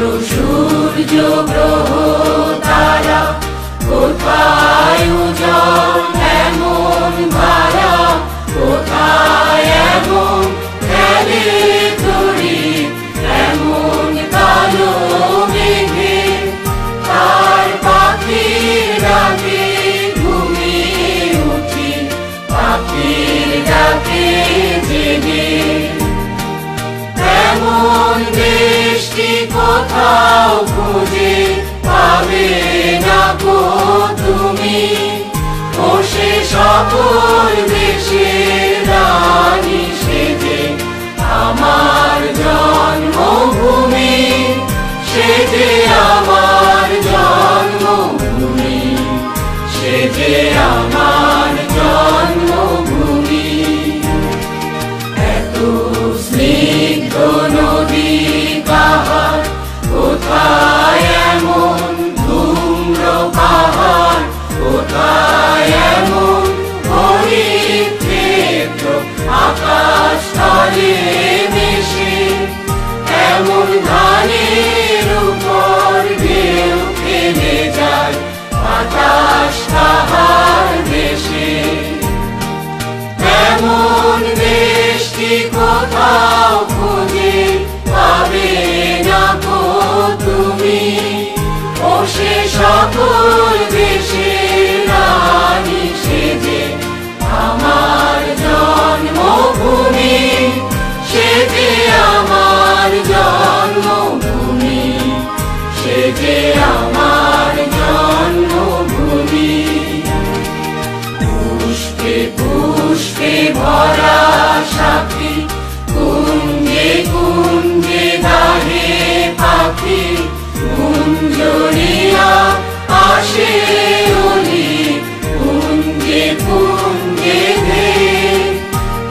সূর্য গ্রহ তারা কোথায় উজ্জ্বল এমন ধারা, কোথায় এমন খেলে তরি এমন কালো মেঘে, তার পাখির ডাকে ঘুমিয়ে উঠি, পাখির ডাকে জেগে। এমন দেশটি কোথাও খুঁজে পাবে না গো তুমি, ও সে সকল দেশের রানী সেজে আমার জন্মভূমি, সেজে আমার জন্মভূমি, সেজে আমার জন্মভূমি। এত স্নিগ্ধ নদী পাহাড়, কোথায় এমন ধূম্র পাহাড়, কোথায় এমন হরিৎ ক্ষেত্র আকাশ তলে মিশে, এমন ধানের উপর ঢেউ খেলে যায় বাতাস তাহার দেশে। এমন দেশটি কোথাও খুঁজে পাবে না গো তুমি, ও সে সকল দেশের রানী সেজে আমার জন্মভূমি, সেজে আমার জন্মভূমি, সেজে আমার জন্মভূমি। পুষ্পে পুষ্পে ভরা সাথী, কুঞ্জে কুঞ্জে গাহে পাখি, কুঞ্জরিয়া আসে অলি, কুঞ্জে কুঞ্জে ধেয়ে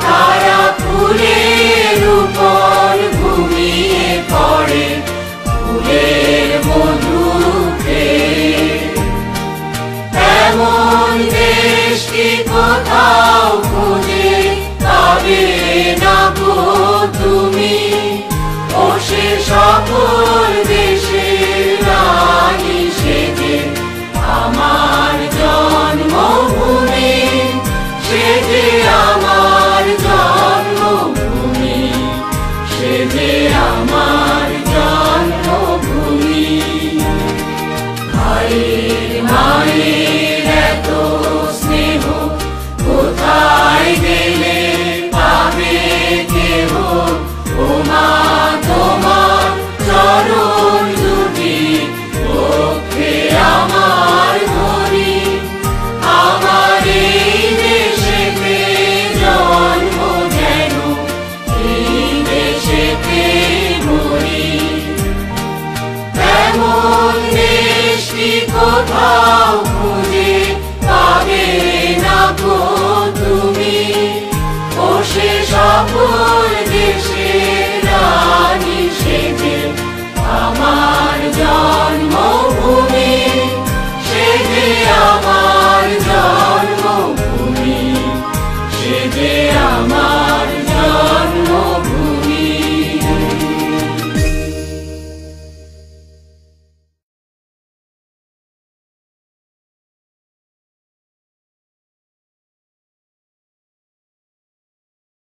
তারা ফুলের উপর ঘুমিয়ে পড়ে, ফুলের মধু খেয়ে। এমন দেশটি কোথাও খুঁজে পাবে না গো তুমি, ও সে সকল দেশের রানী সেজে আমার জন্মভূমি, সেজে আমার জন্মভূমি, সেজে আমার জন্মভূমি। ভাইয়ের মায়ের এত স্নেহ কোথায় গেলে পাবে কেহ, ও মা তোমার চরণ দুটি পক্ষে আমার ধরি, আমার এই দেশেতে জন্ম যেন এই দেশেতে মরি। এমন দেশটি কোথায়